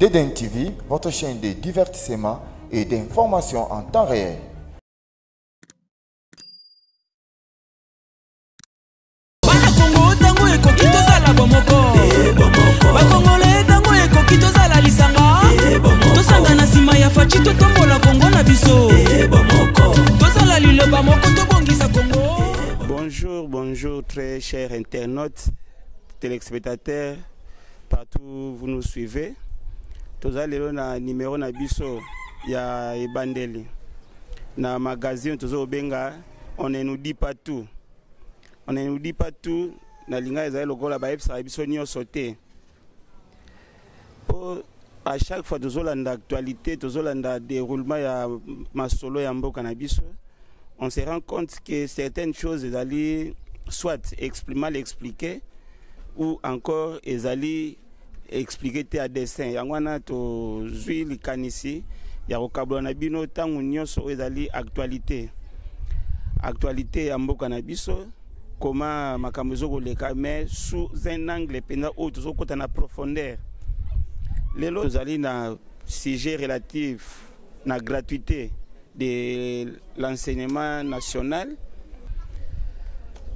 DDN TV, votre chaîne de divertissement et d'information en temps réel. Bonjour très chers internautes, téléspectateurs, partout où vous nous suivez. Tous allez na numéro na biso ya ebandeli. Na magazine tozo benga, on ne nous dit pas tout. On ne nous dit pas tout. Na linga ezali lokola ba epsa biso nyo sauté. À chaque fois tozo landa actualité, tozo landa déroulement ya masolo ya mboka na biso. On se rend compte que certaines choses allaient soit mal expliquées ou encore allaient expliquer à dessin. Il y a to zui kanisi ya rokablo na bino tangu nyonso ezali actualité. Actualité ya mboka na biso comment makambo ezoleka mais sous un angle pena o tozokota na profondeur. Lelo ezali na sujet relatif na gratuité de l'enseignement national.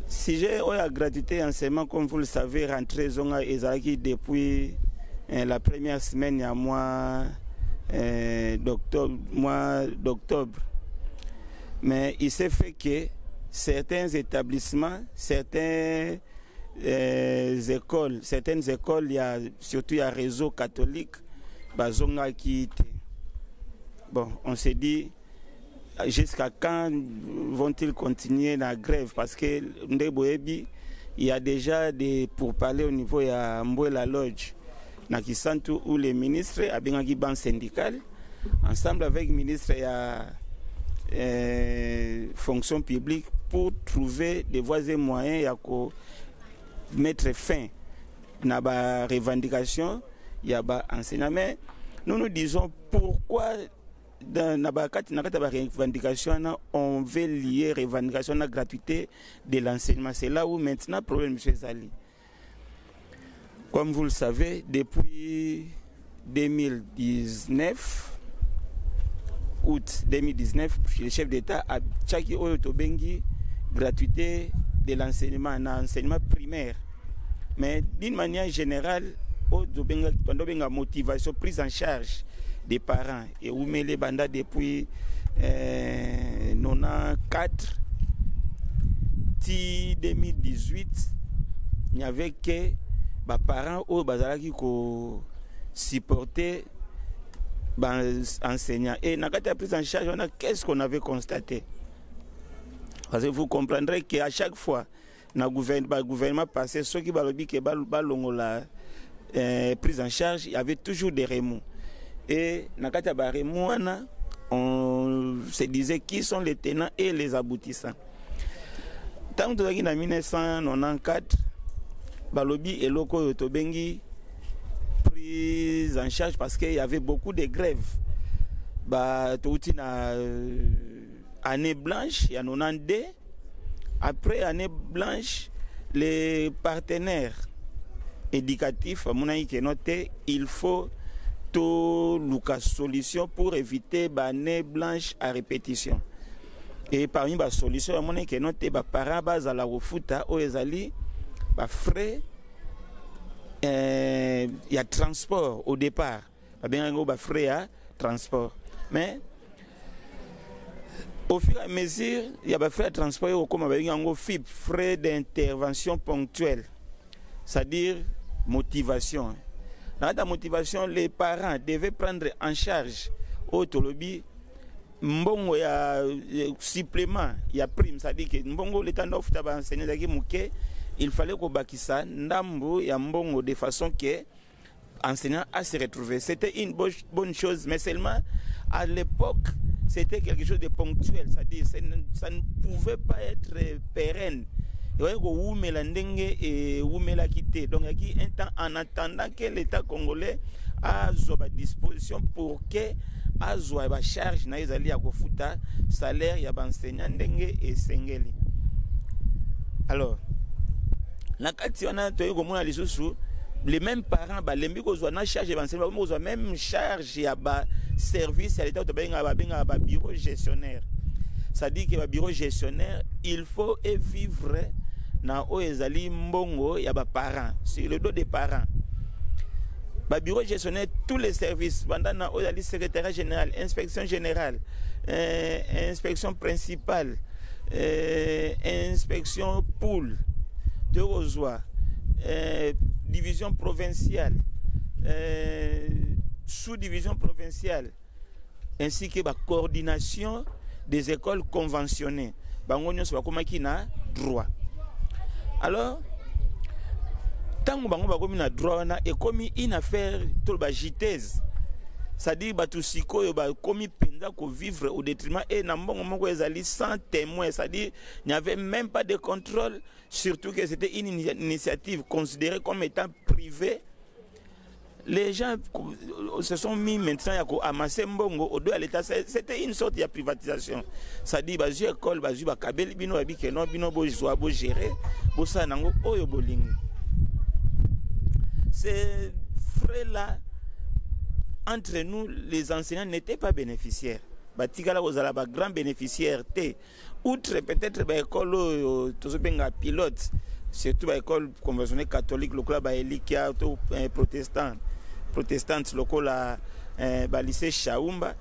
Sujet ou la gratuité enseignement, comme vous le savez, rentré zonga ezalaki depuis la première semaine à mois d'octobre. Mais il s'est fait que certains établissements, certaines écoles, il y a surtout un réseau catholique, bazonga qui bon, on s'est dit jusqu'à quand vont-ils continuer la grève? Parce que il y a déjà des pourparlers au niveau de Mbouela Lodge, où les ministres a bien un banc syndical, ensemble avec le ministre de fonction publique pour trouver des voies et moyens pour mettre fin à la revendication, il y a un enseignement. Nous nous disons pourquoi dans la revendication, on veut lier revendication à la gratuité de l'enseignement. C'est là où maintenant le problème, M. Zali. Comme vous le savez, depuis 2019, août 2019, le chef d'État a tchaki oyotobengi gratuité de l'enseignement, l'enseignement primaire. Mais d'une manière générale, oyotobenga motivation, prise en charge des parents et où met les bandas depuis 94 2018 il n'y avait que les parents au bazalaki ko supporter enseignants et n'a pas prise en charge. Qu'est-ce qu'on avait constaté? Parce que vous comprendrez qu'à chaque fois le gouvernement passé ceux qui balobi que balongola prise en charge, il y avait toujours des remous. Et on se disait qui sont les tenants et les aboutissants. Tant que en 1994, Balobi et Loko Yotobengi prise en charge parce qu'il y avait beaucoup de grèves. Année blanche, il y a 92. Après année blanche, les partenaires éducatifs, à mon avis, il faut Lucas solution pour éviter l'année blanche à répétition. Et parmi les solutions, il y a des parents qui ont la refuta ou les frais, il y a transport au départ. Il y a des frais à transport. Mais au fur et à mesure, il y a des frais de transport comme des frais d'intervention ponctuelle, c'est-à-dire motivation. Dans la motivation, les parents devaient prendre en charge au Tolobi mbongo ya supplément, il y a prime, c'est-à-dire que mbongo l'état d'offre d'aba enseigner il fallait qu'on bakissa ndambo ya mbongo de façon que enseignant à se retrouver. C'était une bonne chose, mais seulement à l'époque, c'était quelque chose de ponctuel, c'est-à-dire ça ne pouvait pas être pérenne. Donc, il y a un temps en attendant que l'État congolais a à disposition pour que a charge na ezali ya kofuta salaire ya enseignant ndenge et sengeli. Alors, la kati wana toye komona lisusu les mêmes parents, les mêmes charge de même charge à service à l'État, à bureau gestionnaire. Ça dit que le bureau gestionnaire, il faut vivre dans les mbongo ya ba parents, sur le dos des parents. Le bureau gestionnaire, tous les services, pendant le secrétariat général, inspection générale, inspection principale, inspection pool, de Rosoir, division provinciale, sous-division provinciale, ainsi que la coordination des écoles conventionnées. Bangonyo soit comme qui n'a droit. Alors, tant que bango bakomi na droit na et comme une affaire tout ba jiteuse. C'est-à-dire ba tout siko ba komi penza ko vivre au détriment et na mbongo moko ezali sans témoin, c'est-à-dire il n'y avait même pas de contrôle, surtout que c'était une initiative considérée comme étant privée. Les gens se sont mis maintenant à amasser mbongo au dos à l'État. C'était une sorte de privatisation. Ça dit bazu école bazu ba kabeli bino abike non bino bo zo bo gérer bo sa nango oyo bolingi. Ces frais-là, entre nous, les enseignants n'étaient pas bénéficiaires. Batikala vous avez un grand bénéficiaire. Outre peut-être l'école pilote, surtout l'école conventionnelle catholique, le club Elikia, protestante, le lycée Chaoumba.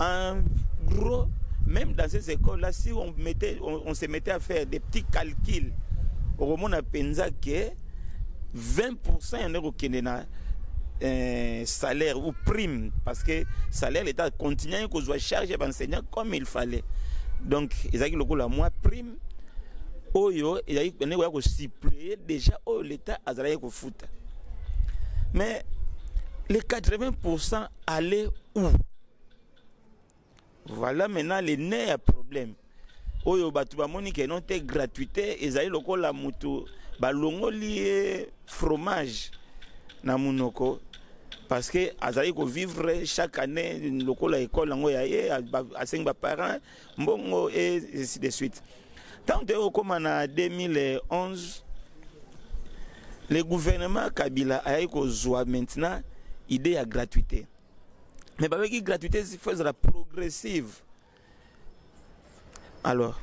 En gros, même dans ces écoles-là, si on se mettait à faire des petits calculs, on a pensé que 20% est salaire ou prime, parce que salaire l'État continue qu'on doit charger l'enseignant comme il fallait. Donc, ils ont dit la moins prime, oyo, ils ont suppléé déjà l'État a travaillé au foot. Mais les 80% allaient où? Voilà maintenant les nez à problème. Oyo batuba moni que non te gratuité, ils ont dit la moto. Balongo lié fromage na munoko parce que azali ko vivre chaque année lokola école ngo ya a 5 parents mbongo et ainsi de suite. Tant que comme en 2011 le gouvernement Kabila a eu ko zoa maintenant idée à gratuité. Mais avec la gratuité il faut la progressive. Alors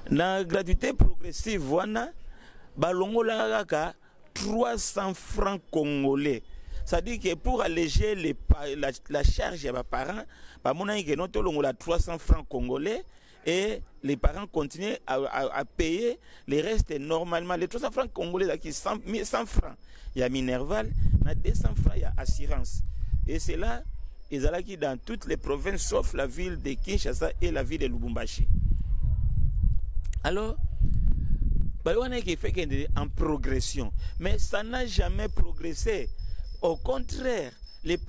la gratuité progressive voilà balongo la 300 francs congolais. Ça dit que pour alléger la charge des parents, on a 300 francs congolais et les parents continuent à payer les restes normalement. Les 300 francs congolais, qui 100 francs, il y a Minerval, il y a 200 francs, il y a assurance. Et c'est là, ils sont dans toutes les provinces sauf la ville de Kinshasa et la ville de Lubumbashi. Alors, qui fait en progression, mais ça n'a jamais progressé. Au contraire, les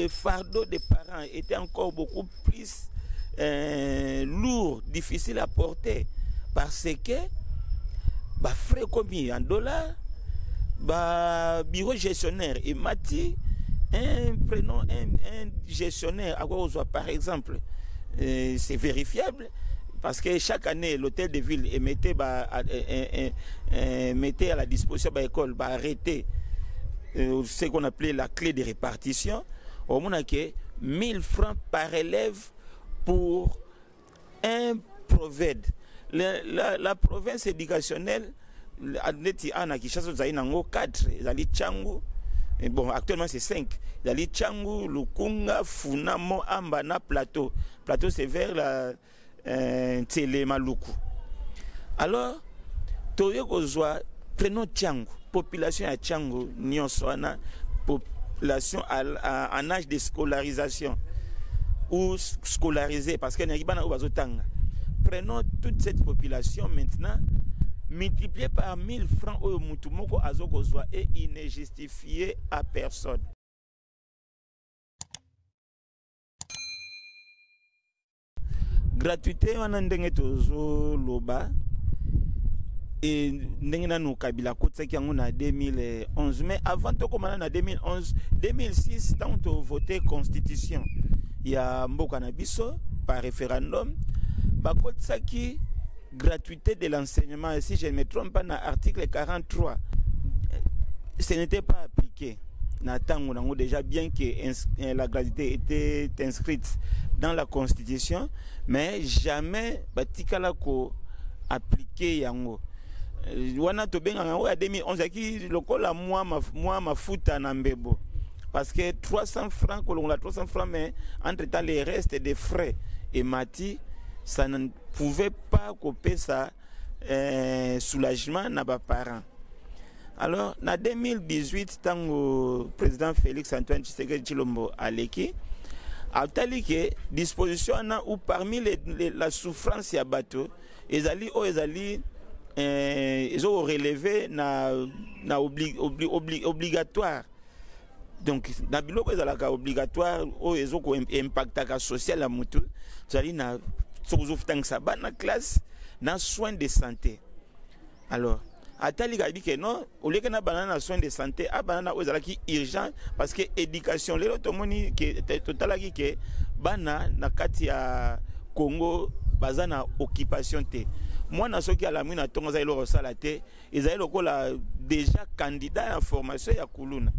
fardeaux des parents étaient encore beaucoup plus lourds, difficiles à porter, parce que frais commis en dollars, bureau gestionnaire et mati, un gestionnaire à quoi on soit par exemple, c'est vérifiable. Parce que chaque année, l'hôtel de ville mettait à la disposition de l'école, arrêter ce qu'on appelait la clé de répartition. Au moins, 1000 francs par élève pour un provède. La province éducationnelle, bon, actuellement c'est 5. Il Tchangou, Lukunga, Funamo, Ambana, Plateau. Plateau, c'est vers la. Maluku. Alors, prenons Tchangou, population à Tchangou, Nyonswana, population en âge de scolarisation ou scolarisée, parce qu'il y a prenons toute cette population maintenant, multipliée par 1000 francs au Mutumoko Azokozwa et il n'est justifié à personne. Gratuité on a ndenge tozo loba et ndenge na no Kabila kotsa ki yango na 2011 mais avant to komana na 2011 2006 tant to voté constitution ya mboka na biso par référendum ba kotsa ki gratuité de l'enseignement si je ne me trompe pas na article 43 ce n'était pas appliqué. Natango déjà bien que la gratuité était inscrite dans la Constitution, mais jamais batikala ko appliqué yango. Wana to benga yango ya 2011 ki lokola moi mafuta na mbebo. Parce que 300 francs, kolongola 300 francs, mais entre-temps, les restes des frais et mati, ça ne pouvait pas couper ça soulagement na ba parents. Alors, en 2018, tant le président Félix Antoine Tshisekedi Tshilombo a l'équipe, a tali que disposition où parmi la souffrance ya bateau, ils ont relevé na obligatoire. Donc, na biloko ezalaka obligatoire o ezoko impactaka social la mutu, zali na sozofutang saba na classe na soins de santé. Alors, atali ka dit que non, au lieu que na banana soins de santé, a banana ozalaki urgent parce que éducation lelo tomoni que totalaki que bana na kati ya Congo bazana occupation te. Moi na soki ala mina tonga za ilo sala te, ezali lokola déjà candidat en formation ya kuluna.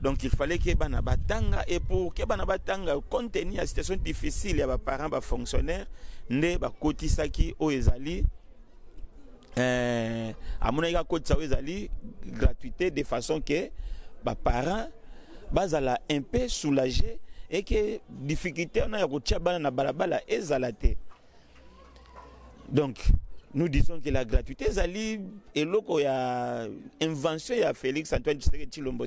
Donc il fallait que bana batanga et pour que bana batanga contenir la situation difficile ya ba parents ba fonctionnaires ne ba kotisaki o ezali amona ya kotisa o ezali gratuité de façon que ba parents bazala un peu soulagé et que difficulté on a ya kotia bana na balabala ezalate. Donc nous disons que la gratuité zali et loko ya invention ya Félix Antoine Tshisekedi Tshilombo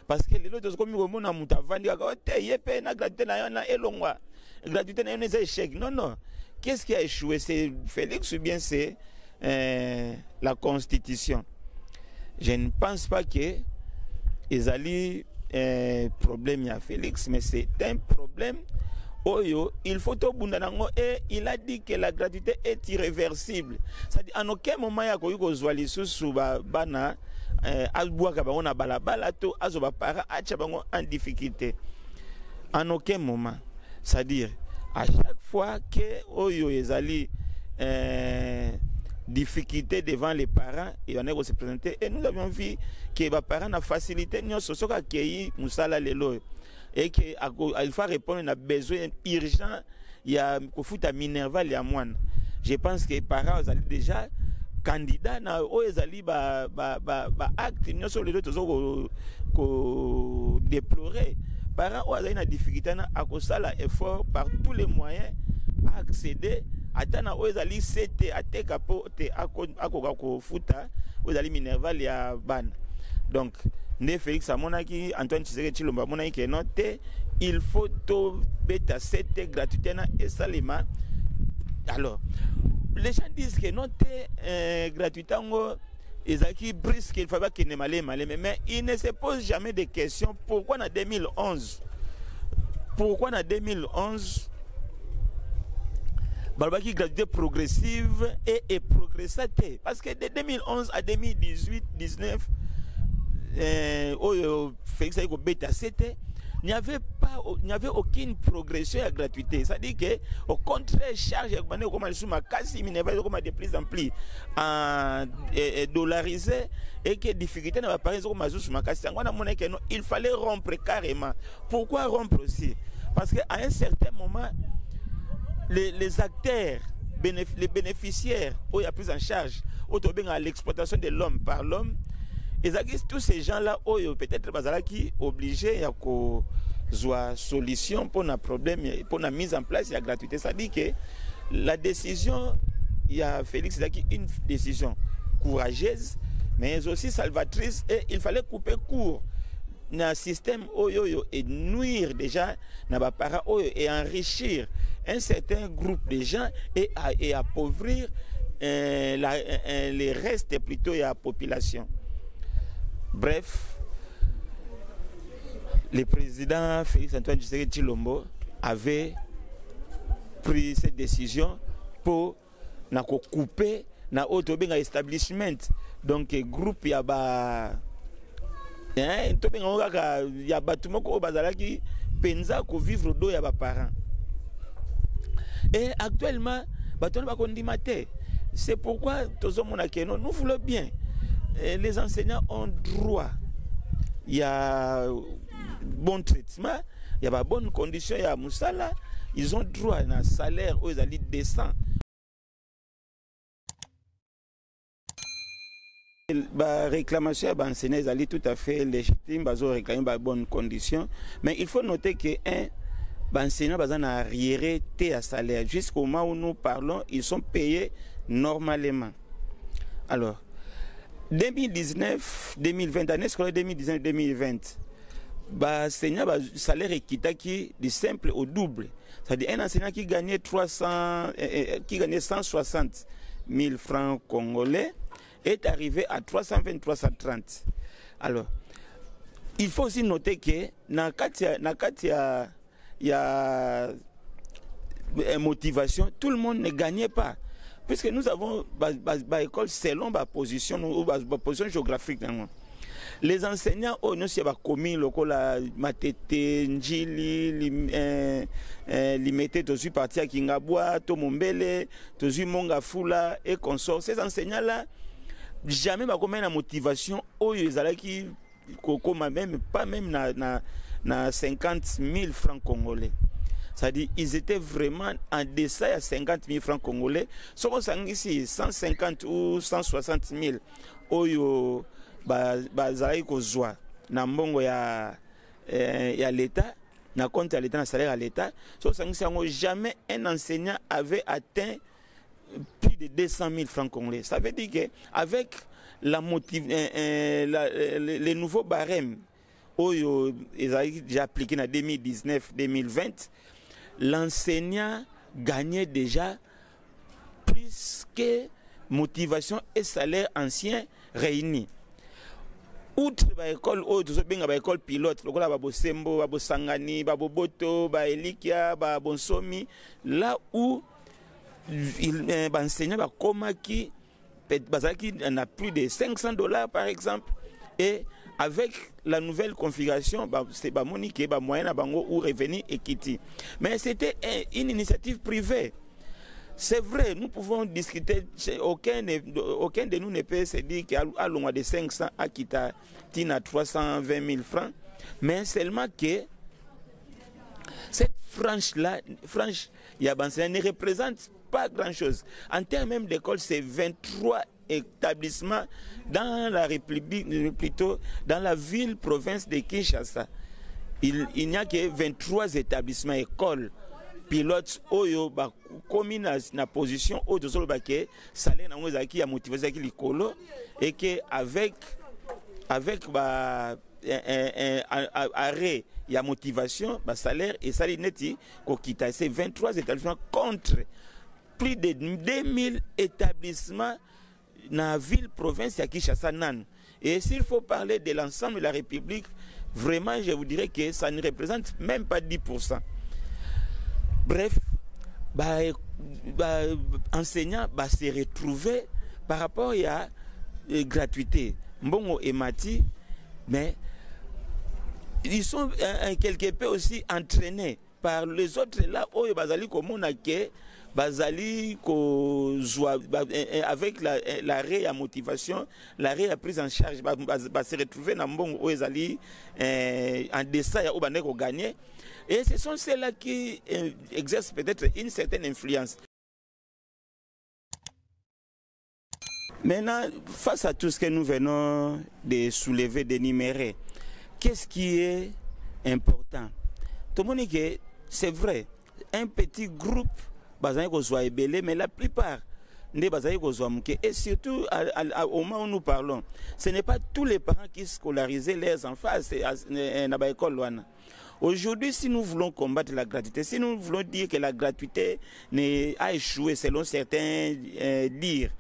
parce que les autres comme on a mutavandi te yepe na gratuité na elongwa gratuité na yone échec. Non, qu'est-ce qui a échoué? C'est Félix ou bien c'est la Constitution? Je ne pense pas que ezali problème ya Félix, mais c'est un problème. Oyo, il faut tout bundanango et il a dit que la gratuité est irréversible. C'est-à-dire, en aucun moment, il y a eu des sous bana, on a balabala, azoba para, en difficulté. En aucun moment. C'est-à-dire, à chaque fois que Oyo ezali difficulté devant les parents, et on est se présenté, et nous avions vu que les parents ont facilité, nous avons accueilli Moussala Lelo. Et qu'il faut répondre à besoin urgent, il y a un Minerva et à Moine. Je pense que les parents sont déjà candidats à acte, nous sommes les autres déplorer. Les parents ont une difficulté à faire l'effort par tous les moyens à accéder à Ozali CT, à Tekapo, à Futa, Ozali Minerva et à Ban. Donc, ne Félix Amonaki, Antoine Tshisekedi Tshilombo Amonaki noté, il faut tout bêta cette gratuité et salima. Alors, les gens disent que noté gratuité ils acquis brisque, il faut pas qu'il ne malé, mais ils ne se posent jamais de questions. Pourquoi en 2011? Pourquoi en 2011 Balbaki gratuité progressive et progressate? Parce que de 2011 à 2018-19, Félix Aïko Beta, il n'y avait aucune progression à la gratuité. C'est-à-dire que, au contraire, charge de plus en plus dollarisé et que difficulté n'a pas il fallait rompre carrément. Pourquoi rompre aussi? Parce qu'à un certain moment, les acteurs, les bénéficiaires, où il y a pris en charge, à l'exploitation de l'homme par l'homme, et tous ces gens-là, peut-être qui obligés à avoir solution pour un problème, pour la mise en place de la gratuité. Ça dit que la décision, il y a Félix, c'est une décision courageuse, mais aussi salvatrice, et il fallait couper court dans le système et nuire déjà et enrichir un certain groupe de gens et appauvrir les restes plutôt de la population. Bref, le président Félix Antoine Tshisekedi Tshilombo avait pris cette décision pour couper na autobenga establishment. Donc groupe ya ba ya batumoko bazalaki penza ko vivre do ya ba parents. Et actuellement, c'est pourquoi nous voulons bien. les enseignants ont droit. Il y a bon traitement, il y a bonnes conditions, il y a Moussala, ils ont droit à un salaire où ils allaient décent. La réclamation à enseignants, ils allaient tout à fait légitime, ils ont réclamé de bonnes conditions. Mais il faut noter que enseignants ont arriéré à salaire. Jusqu'au moment où nous parlons, ils sont payés normalement. Alors, 2019, 2020, année scolaire 2019-2020, enseignant salaire équitable du simple au double. C'est-à-dire un enseignant qui gagnait 160 000 francs congolais est arrivé à 320-330. Alors, il faut aussi noter que dans il y a une motivation, tout le monde ne gagnait pas. Puisque nous avons une école selon ma position ou ma position géographique. Les enseignants, nous sommes commis, la Matete, Njili, Limete, tous partis à Kingabwa, Tomombele, tous Mongafula et consorts. Ces enseignants-là, jamais pas comme une motivation, ils allaient même pas même na 50 000 francs congolais. C'est-à-dire ils étaient vraiment en deçà à 50 000 francs congolais. Ce qu'on sait ici, 150 ou 160 000 oyo bazali kozwa na mbongo ya l'État, na compte à l'État, na salaire à l'État. Ce qu'on sait jamais un enseignant avait atteint plus de 200 000 francs congolais. Ça veut dire qu'avec les nouveaux barèmes oyo ils ont déjà appliqué en 2019-2020, l'enseignant gagnait déjà plus que motivation et salaire ancien réunis. Outre l'école l'école pilote, l'école Sembo, Sangani, Boto, Elikia, Bonsomi, là où l'enseignant qui en a plus de $500 par exemple, et avec la nouvelle configuration, c'est Monique, moyen ou revenu équité. Mais c'était une initiative privée. C'est vrai, nous pouvons discuter, aucun de nous ne peut se dire qu'à loin de 500 à Kita, à 320 000 francs, mais seulement que cette frange-là, ne représente pas grand-chose. En termes même d'école, c'est 23 établissements dans la République, plutôt dans la ville-province de Kinshasa. Il n'y a que 23 établissements, écoles, pilotes, oyo, commis na position, oyo, que salaire na moza qui a motivé ça qui l'école, et que avec arrêt, il y a motivation, salaire et salaire neti, kokita, c'est 23 établissements contre plus de 2000 établissements dans la ville-province à Kinshasa. Et s'il faut parler de l'ensemble de la République, vraiment, je vous dirais que ça ne représente même pas 10%. Bref, enseignants se retrouver par rapport à la gratuité. Mbongo et Mati, mais ils sont quelque peu aussi entraînés par les autres là où bazali comme on a que bazali avec l'arrêt à motivation, l'arrêt à prise en charge, se retrouver dans mbongo où bazali en dessin ya obane ko gagner, et ce sont ceux-là qui exercent peut-être une certaine influence. Maintenant, face à tout ce que nous venons de soulever, d'énumérer, qu'est-ce qui est important? Tout le monde dit que c'est vrai, un petit groupe, mais la plupart, et surtout au moment où nous parlons, ce n'est pas tous les parents qui scolarisent leurs enfants à l'école. Aujourd'hui, si nous voulons combattre la gratuité, si nous voulons dire que la gratuité a échoué selon certains dires,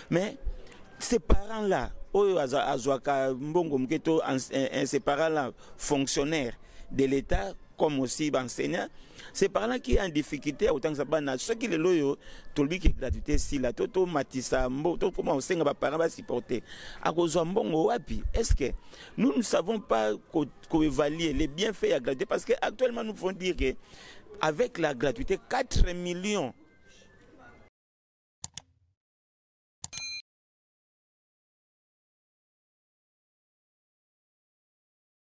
mais ces parents-là, ces parents-là, fonctionnaires de l'État, comme aussi enseignants, ces parents-là qui sont en difficulté, autant que ça va, ceux qui les loyaux, tout le monde qui est gratuité, si la toto matissa, tout comment on sait que les parents vont supporter. À cause de bon est-ce que nous ne savons pas évaluer les bienfaits à la gratuité, parce qu'actuellement nous pouvons dire que avec la gratuité, 4 millions